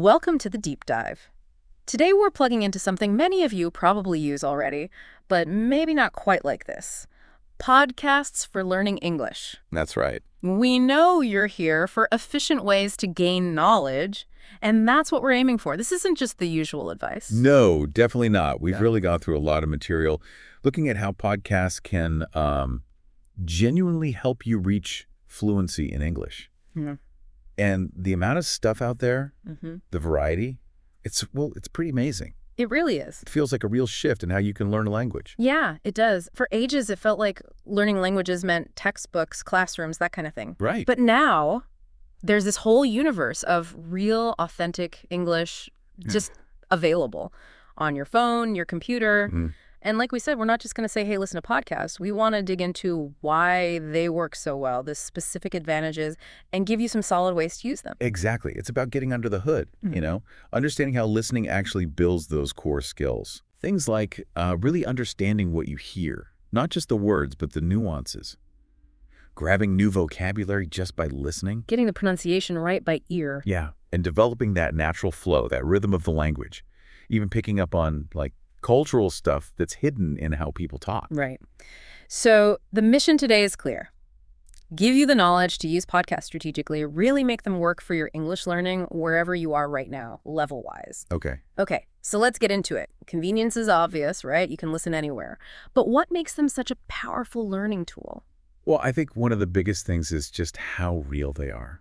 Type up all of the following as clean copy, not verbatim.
Welcome to the Deep Dive. Today we're plugging into something many of you probably use already, but maybe not quite like this. Podcasts for learning English. That's right. We know you're here for efficient ways to gain knowledge, and that's what we're aiming for. This isn't just the usual advice. No, definitely not. We've really gone through a lot of material looking at how podcasts can genuinely help you reach fluency in English. Mm-hmm. And the amount of stuff out there, the variety, it's pretty amazing. It really is. It feels like a real shift in how you can learn a language. Yeah, it does. For ages, it felt like learning languages meant textbooks, classrooms, that kind of thing. Right. But now, there's this whole universe of real, authentic English just available on your phone, your computer. And like we said, we're not just going to say, hey, listen to podcasts. We want to dig into why they work so well, the specific advantages, and give you some solid ways to use them. Exactly. It's about getting under the hood, understanding how listening actually builds those core skills. Things like really understanding what you hear, not just the words, but the nuances. Grabbing new vocabulary just by listening. Getting the pronunciation right by ear. Yeah. And developing that natural flow, that rhythm of the language. Even picking up on, cultural stuff that's hidden in how people talk. Right. So the mission today is clear. Give you the knowledge to use podcasts strategically, really make them work for your English learning wherever you are right now, level-wise. Okay, so let's get into it. Convenience is obvious, right? You can listen anywhere. But what makes them such a powerful learning tool? Well, I think one of the biggest things is just how real they are.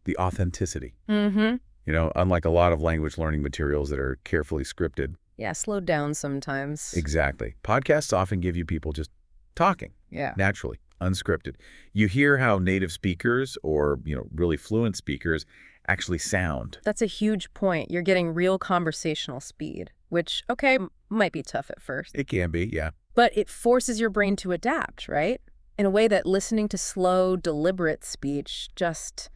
The authenticity. Unlike a lot of language learning materials that are carefully scripted. Yeah, slowed down sometimes. Exactly. Podcasts often give you people just talking. Yeah. Naturally, unscripted. You hear how native speakers or, really fluent speakers actually sound. That's a huge point. You're getting real conversational speed, which, might be tough at first. It can be, yeah. But it forces your brain to adapt, right? In a way that listening to slow, deliberate speech just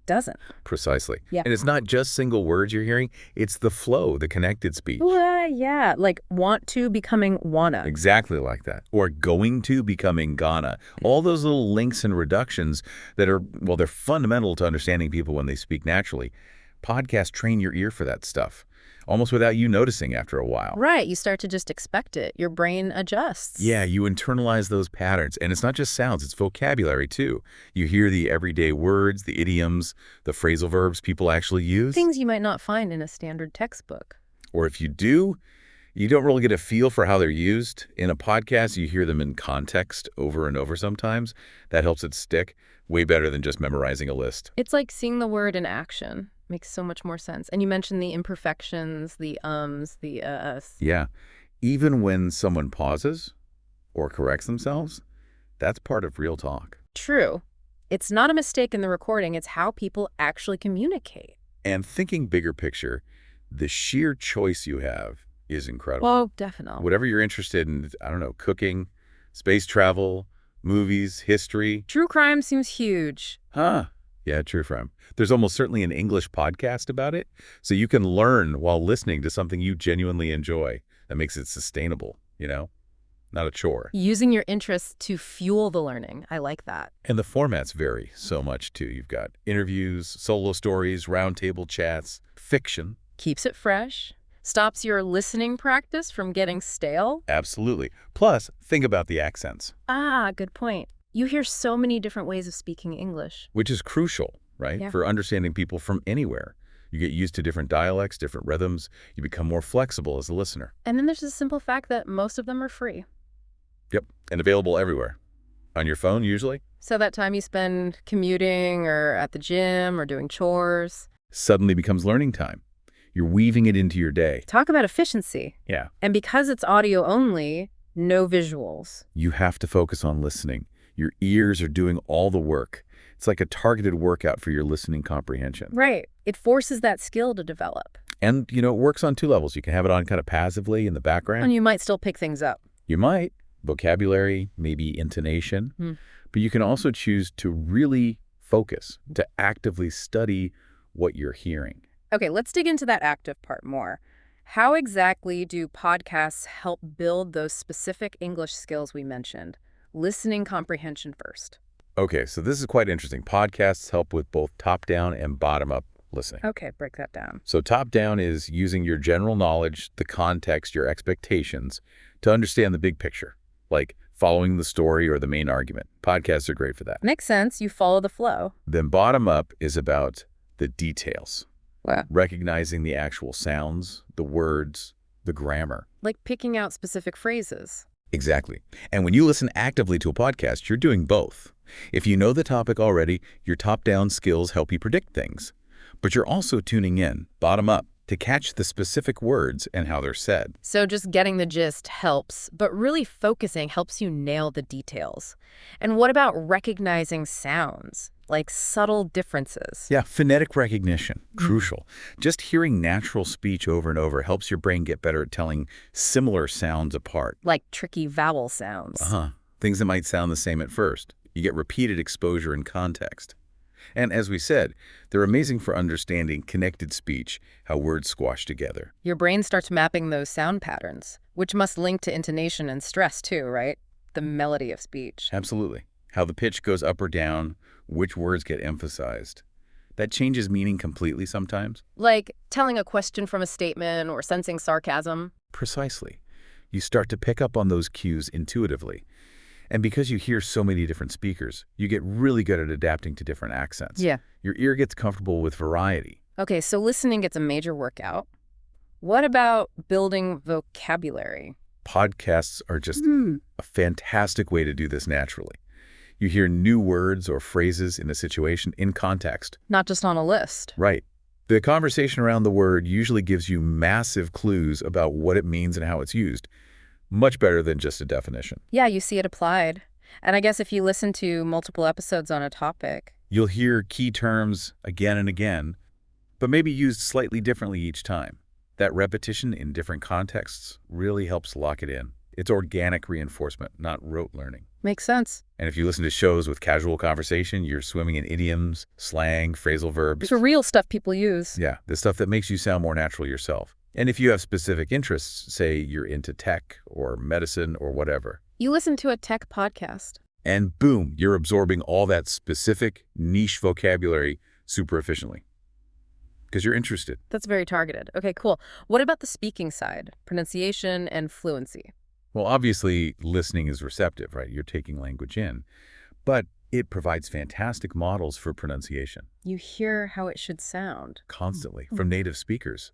doesn't. Precisely. Yeah. And it's not just single words you're hearing, it's the flow, the connected speech. Yeah, like want to becoming wanna. Exactly like that. Or going to becoming gonna. All those little links and reductions that are, they're fundamental to understanding people when they speak naturally. Podcasts train your ear for that stuff, almost without you noticing after a while. Right, you start to just expect it. Your brain adjusts. Yeah, you internalize those patterns. And it's not just sounds, it's vocabulary too. You hear the everyday words, the idioms, the phrasal verbs people actually use. Things you might not find in a standard textbook. Or if you do, you don't really get a feel for how they're used. In a podcast, you hear them in context over and over sometimes. That helps it stick way better than just memorizing a list. It's like seeing the word in action. Makes so much more sense. And you mentioned the imperfections, the ums, the us. Yeah. Even when someone pauses or corrects themselves, that's part of real talk. True. It's not a mistake in the recording. It's how people actually communicate. And thinking bigger picture, the sheer choice you have is incredible. Oh, definitely. Whatever you're interested in, cooking, space travel, movies, history. True crime seems huge. Huh. Yeah, true crime. There's almost certainly an English podcast about it, so you can learn while listening to something you genuinely enjoy. That makes it sustainable, not a chore. Using your interests to fuel the learning. I like that. And the formats vary so much, too. You've got interviews, solo stories, roundtable chats, fiction. Keeps it fresh. Stops your listening practice from getting stale. Absolutely. Plus, think about the accents. Ah, good point. You hear so many different ways of speaking English. Which is crucial, right? Yeah. For understanding people from anywhere. You get used to different dialects, different rhythms. You become more flexible as a listener. And then there's the simple fact that most of them are free. Yep, and available everywhere. On your phone, usually. So that time you spend commuting or at the gym or doing chores Suddenly becomes learning time. You're weaving it into your day. Talk about efficiency. Yeah. And because it's audio only, no visuals. You have to focus on listening. Your ears are doing all the work. It's like a targeted workout for your listening comprehension. Right. It forces that skill to develop. And, it works on two levels. You can have it on kind of passively in the background. And you might still pick things up. You might. Vocabulary, maybe intonation. But you can also choose to really focus, to actively study what you're hearing. Okay, let's dig into that active part more. How exactly do podcasts help build those specific English skills we mentioned? Listening comprehension first. Okay, so this is quite interesting. Podcasts help with both top-down and bottom-up listening. Okay, break that down. So top-down is using your general knowledge, the context, your expectations to understand the big picture, like following the story or the main argument. Podcasts are great for that. Makes sense. You follow the flow. Then bottom-up is about the details, Wow. recognizing the actual sounds, the words, the grammar. Like picking out specific phrases. Exactly. And when you listen actively to a podcast, you're doing both. If you know the topic already, your top-down skills help you predict things. But you're also tuning in, bottom-up, to catch the specific words and how they're said. So just getting the gist helps, but really focusing helps you nail the details. And what about recognizing sounds, like subtle differences? Yeah, phonetic recognition, crucial. Just hearing natural speech over and over helps your brain get better at telling similar sounds apart. Like tricky vowel sounds. Things that might sound the same at first. You get repeated exposure and context. And as we said, they're amazing for understanding connected speech, how words squash together. Your brain starts mapping those sound patterns, which must link to intonation and stress too, right? The melody of speech. Absolutely. How the pitch goes up or down, which words get emphasized. That changes meaning completely sometimes. Like telling a question from a statement or sensing sarcasm. Precisely. You start to pick up on those cues intuitively. And because you hear so many different speakers, you get really good at adapting to different accents. Yeah. Your ear gets comfortable with variety. Okay, so listening gets a major workout. What about building vocabulary? Podcasts are just a fantastic way to do this naturally. You hear new words or phrases in a situation in context. Not just on a list. Right. The conversation around the word usually gives you massive clues about what it means and how it's used. Much better than just a definition. Yeah, you see it applied. And I guess if you listen to multiple episodes on a topic. You'll hear key terms again and again, but maybe used slightly differently each time. That repetition in different contexts really helps lock it in. It's organic reinforcement, not rote learning. Makes sense. And if you listen to shows with casual conversation, you're swimming in idioms, slang, phrasal verbs. It's real stuff people use. Yeah, the stuff that makes you sound more natural yourself. And if you have specific interests, say you're into tech or medicine or whatever. You listen to a tech podcast. And boom, you're absorbing all that specific, niche vocabulary super efficiently. Because you're interested. That's very targeted. Okay, cool. What about the speaking side? Pronunciation and fluency. Well, obviously, listening is receptive, right? You're taking language in. But it provides fantastic models for pronunciation. You hear how it should sound. Constantly, from native speakers.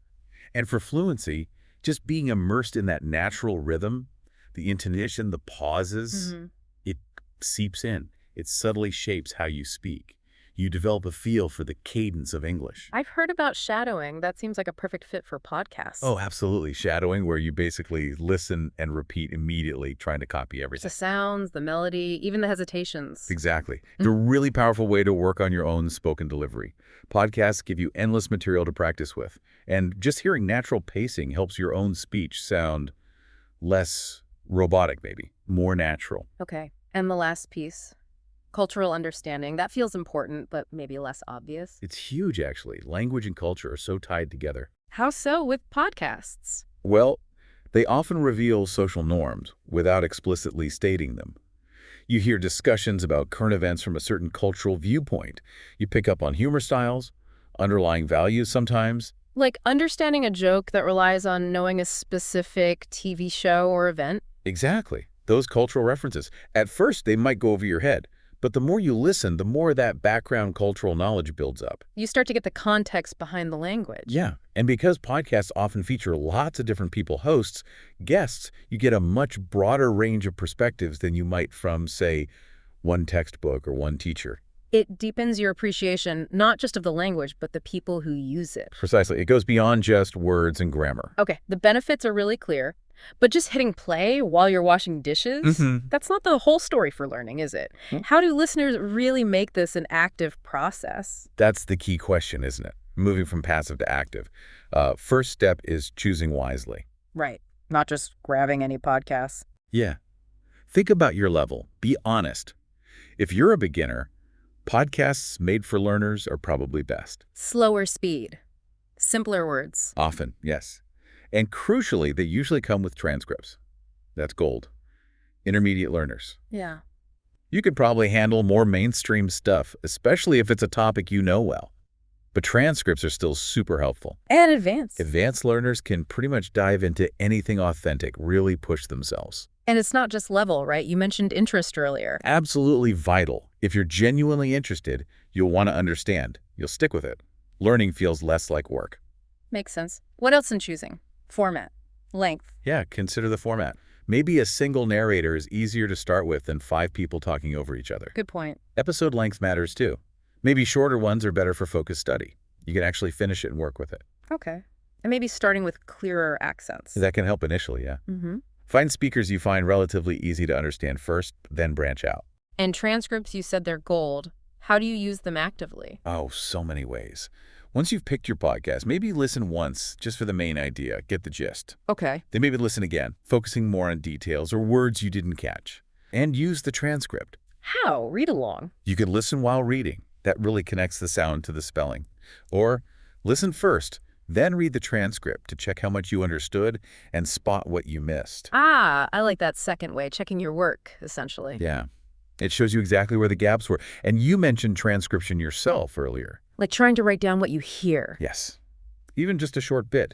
And for fluency, just being immersed in that natural rhythm, the intonation, the pauses, it seeps in. It subtly shapes how you speak. You develop a feel for the cadence of English. I've heard about shadowing. That seems like a perfect fit for podcasts. Oh, absolutely. Shadowing, where you basically listen and repeat immediately, trying to copy everything. The sounds, the melody, even the hesitations. Exactly. It's a really powerful way to work on your own spoken delivery. Podcasts give you endless material to practice with. And just hearing natural pacing helps your own speech sound less robotic, maybe, more natural. Okay. And the last piece, cultural understanding. That feels important, but maybe less obvious. It's huge, actually. Language and culture are so tied together. How so with podcasts? Well, they often reveal social norms without explicitly stating them. You hear discussions about current events from a certain cultural viewpoint. You pick up on humor styles, underlying values sometimes. Like understanding a joke that relies on knowing a specific TV show or event? Exactly. Those cultural references. At first, they might go over your head. But the more you listen, the more that background cultural knowledge builds up. You start to get the context behind the language. Yeah. And because podcasts often feature lots of different people, hosts, guests, you get a much broader range of perspectives than you might from, say, one textbook or one teacher. It deepens your appreciation, not just of the language, but the people who use it. Precisely. It goes beyond just words and grammar. Okay, the benefits are really clear. But just hitting play while you're washing dishes, that's not the whole story for learning, is it? How do listeners really make this an active process? That's the key question, isn't it? Moving from passive to active. First step is choosing wisely. Right. Not just grabbing any podcasts. Yeah. Think about your level. Be honest. If you're a beginner, podcasts made for learners are probably best. Slower speed. Simpler words. Often, yes. And crucially, they usually come with transcripts. That's gold. Intermediate learners. Yeah. You could probably handle more mainstream stuff, especially if it's a topic you know well. But transcripts are still super helpful. And advanced. Advanced learners can pretty much dive into anything authentic, really push themselves. And it's not just level, right? You mentioned interest earlier. Absolutely vital. If you're genuinely interested, you'll want to understand. You'll stick with it. Learning feels less like work. Makes sense. What else in choosing? Format. Length. Yeah, consider the format. Maybe a single narrator is easier to start with than 5 people talking over each other. Good point. Episode length matters too. Maybe shorter ones are better for focused study. You can actually finish it and work with it. Okay. And maybe starting with clearer accents. That can help initially, yeah. Mm-hmm. Find speakers you find relatively easy to understand first, then branch out. And transcripts, you said they're gold. How do you use them actively? Oh, so many ways. Once you've picked your podcast, maybe listen once just for the main idea, get the gist. Okay. Then maybe listen again, focusing more on details or words you didn't catch. And use the transcript. How? Read along. You could listen while reading. That really connects the sound to the spelling. Or listen first, then read the transcript to check how much you understood and spot what you missed. Ah, I like that second way, checking your work, essentially. Yeah. It shows you exactly where the gaps were. And you mentioned transcription yourself earlier. Like trying to write down what you hear. Yes. Even just a short bit.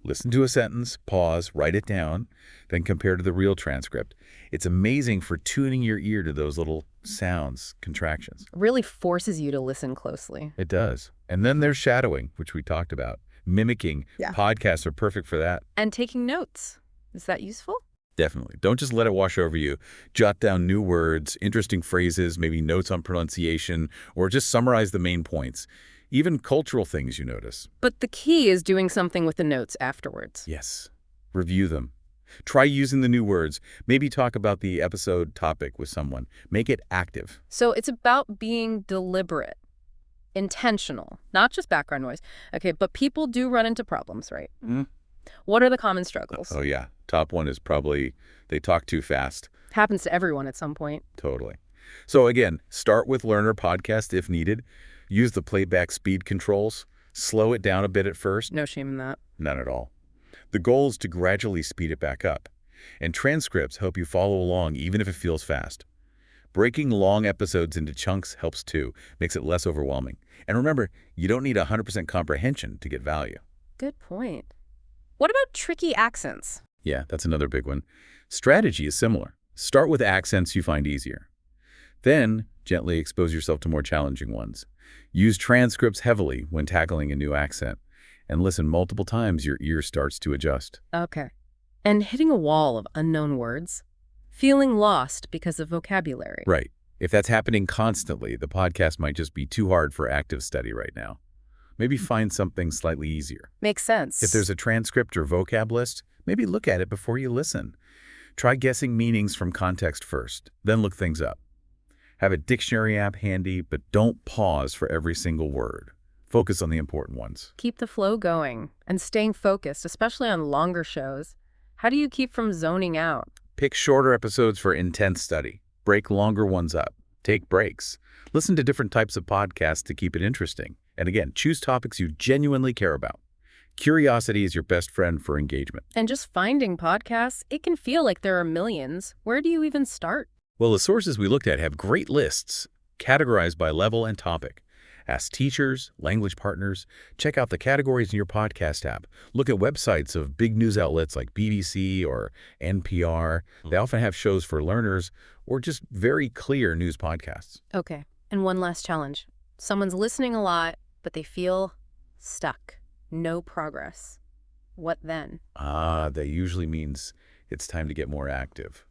Listen to a sentence, pause, write it down, then compare to the real transcript. It's amazing for tuning your ear to those little sounds, contractions. Really forces you to listen closely. It does. And then there's shadowing, which we talked about. Mimicking. Yeah. Podcasts are perfect for that. And taking notes. Is that useful? Definitely. Don't just let it wash over you. Jot down new words, interesting phrases, maybe notes on pronunciation, or just summarize the main points. Even cultural things you notice. But the key is doing something with the notes afterwards. Yes. Review them. Try using the new words. Maybe talk about the episode topic with someone. Make it active. So it's about being deliberate, intentional, not just background noise. Okay, but people do run into problems, right? Mm. What are the common struggles? Oh, yeah. Top one is probably they talk too fast. Happens to everyone at some point. Totally. So again, start with Learner Podcast if needed. Use the playback speed controls. Slow it down a bit at first. No shame in that. None at all. The goal is to gradually speed it back up. And transcripts help you follow along even if it feels fast. Breaking long episodes into chunks helps too, makes it less overwhelming. And remember, you don't need 100% comprehension to get value. Good point. What about tricky accents? Yeah, that's another big one. Strategy is similar. Start with accents you find easier. Then, gently expose yourself to more challenging ones. Use transcripts heavily when tackling a new accent. And listen multiple times your ear starts to adjust. Okay. And hitting a wall of unknown words? Feeling lost because of vocabulary. Right. If that's happening constantly, the podcast might just be too hard for active study right now. Maybe find something slightly easier. Makes sense. If there's a transcript or vocab list, maybe look at it before you listen. Try guessing meanings from context first, then look things up. Have a dictionary app handy, but don't pause for every single word. Focus on the important ones. Keep the flow going and staying focused, especially on longer shows. How do you keep from zoning out? Pick shorter episodes for intense study. Break longer ones up. Take breaks. Listen to different types of podcasts to keep it interesting. And again, choose topics you genuinely care about. Curiosity is your best friend for engagement. And just finding podcasts, it can feel like there are millions. Where do you even start? Well, the sources we looked at have great lists, categorized by level and topic. Ask teachers, language partners, check out the categories in your podcast app. Look at websites of big news outlets like BBC or NPR. They often have shows for learners or just very clear news podcasts. Okay. And one last challenge. Someone's listening a lot, but they feel stuck. No progress. What then? That usually means it's time to get more active.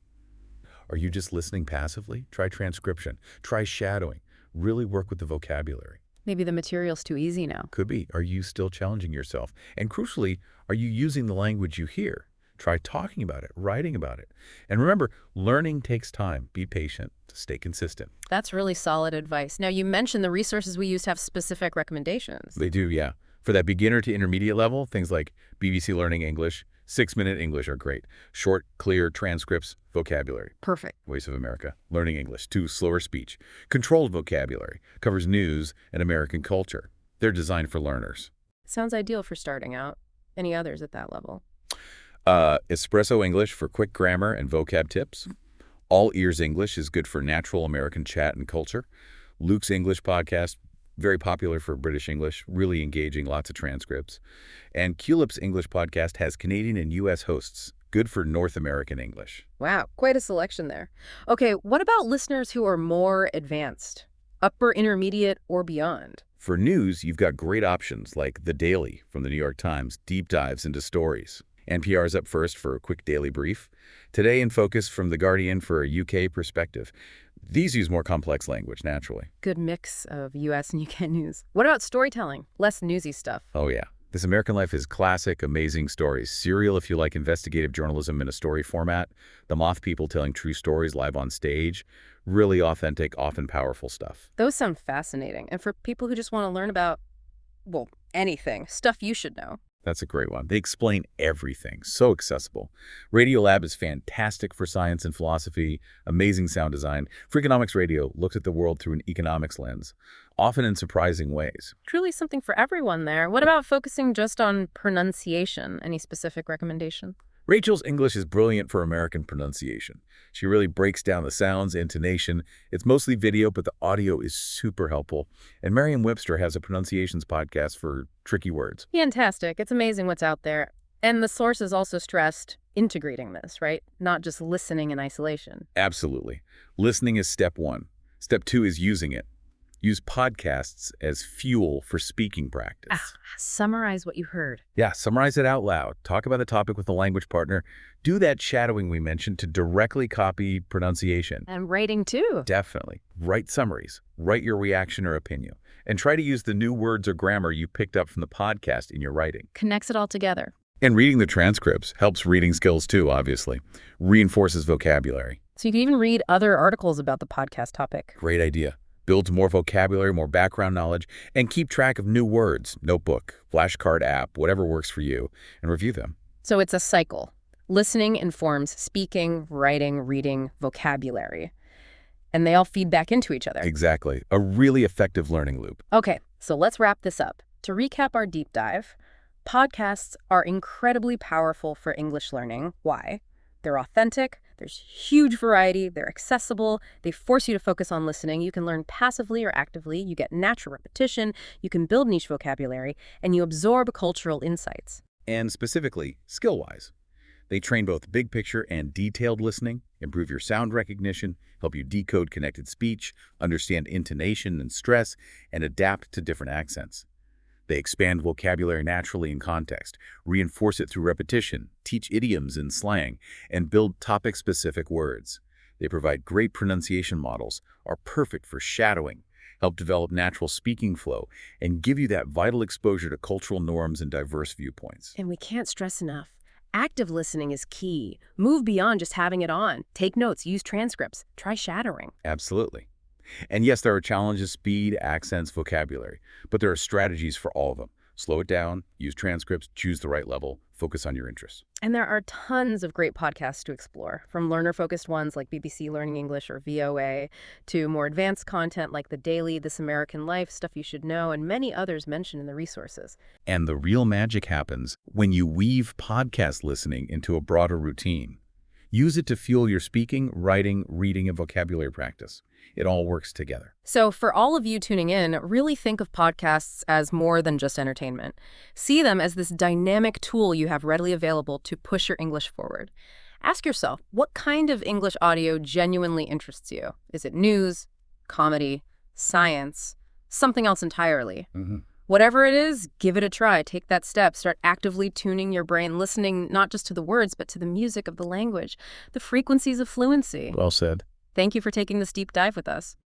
Are you just listening passively? Try transcription. Try shadowing. Really work with the vocabulary. Maybe the material's too easy now. Could be. Are you still challenging yourself? And crucially, are you using the language you hear? Try talking about it, writing about it. And remember, learning takes time. Be patient. Stay consistent. That's really solid advice. Now, you mentioned the resources we use have specific recommendations. They do, yeah. For that beginner to intermediate level, things like BBC Learning English, 6-Minute English are great. Short, clear transcripts, vocabulary. Perfect. Voice of America, Learning English, 2, slower speech. Controlled vocabulary, covers news and American culture. They're designed for learners. Sounds ideal for starting out. Any others at that level? Espresso English for quick grammar and vocab tips. All Ears English is good for natural American chat and culture. Luke's English podcast, very popular for British English, really engaging, lots of transcripts. And Culip's English podcast has Canadian and U.S. hosts, good for North American English. Wow, quite a selection there. Okay, what about listeners who are more advanced, upper intermediate or beyond? For news, you've got great options like The Daily from the New York Times, deep dives into stories. NPR's Up First for a quick daily brief. Today in Focus from The Guardian for a UK perspective. These use more complex language, naturally. Good mix of US and UK news. What about storytelling? Less newsy stuff. Oh, yeah. This American Life is classic, amazing stories. Serial if you like investigative journalism in a story format. The Moth People telling true stories live on stage. Really authentic, often powerful stuff. Those sound fascinating. And for people who just want to learn about, well, anything, stuff you should know. That's a great one. They explain everything. So accessible. Radiolab is fantastic for science and philosophy. Amazing sound design. Freakonomics Radio looks at the world through an economics lens, often in surprising ways. Truly something for everyone there. What about focusing just on pronunciation? Any specific recommendation? Rachel's English is brilliant for American pronunciation. She really breaks down the sounds, intonation. It's mostly video, but the audio is super helpful. And Merriam-Webster has a pronunciations podcast for tricky words. Fantastic. It's amazing what's out there. And the source is also stressed integrating this, right? Not just listening in isolation. Absolutely. Listening is step one. Step two is using it. Use podcasts as fuel for speaking practice. Summarize what you heard. Yeah, summarize it out loud. Talk about the topic with a language partner. Do that shadowing we mentioned to directly copy pronunciation. And writing too. Definitely. Write summaries. Write your reaction or opinion. And try to use the new words or grammar you picked up from the podcast in your writing. Connects it all together. And reading the transcripts helps reading skills too, obviously. Reinforces vocabulary. So you can even read other articles about the podcast topic. Great idea. Builds more vocabulary, more background knowledge, and keep track of new words, notebook, flashcard app, whatever works for you, and review them. So it's a cycle. Listening informs speaking, writing, reading, vocabulary. And they all feed back into each other. Exactly. A really effective learning loop. Okay, so let's wrap this up. To recap our deep dive, podcasts are incredibly powerful for English learning. Why? They're authentic. There's huge variety. They're accessible. They force you to focus on listening. You can learn passively or actively. You get natural repetition. You can build niche vocabulary, and you absorb cultural insights. And specifically, skill-wise. They train both big picture and detailed listening, improve your sound recognition, help you decode connected speech, understand intonation and stress, and adapt to different accents. They expand vocabulary naturally in context, reinforce it through repetition, teach idioms and slang, and build topic-specific words. They provide great pronunciation models, are perfect for shadowing, help develop natural speaking flow, and give you that vital exposure to cultural norms and diverse viewpoints. And we can't stress enough. Active listening is key. Move beyond just having it on. Take notes, use transcripts, try shadowing. Absolutely. And yes, there are challenges, speed, accents, vocabulary, but there are strategies for all of them. Slow it down, use transcripts, choose the right level, focus on your interests. And there are tons of great podcasts to explore, from learner-focused ones like BBC Learning English or VOA, to more advanced content like The Daily, This American Life, Stuff You Should Know, and many others mentioned in the resources. And the real magic happens when you weave podcast listening into a broader routine. Use it to fuel your speaking, writing, reading, and vocabulary practice. It all works together. So for all of you tuning in, really think of podcasts as more than just entertainment. See them as this dynamic tool you have readily available to push your English forward. Ask yourself, what kind of English audio genuinely interests you? Is it news, comedy, science, something else entirely? Whatever it is, give it a try. Take that step. Start actively tuning your brain, listening not just to the words, but to the music of the language, the frequencies of fluency. Well said. Thank you for taking this deep dive with us.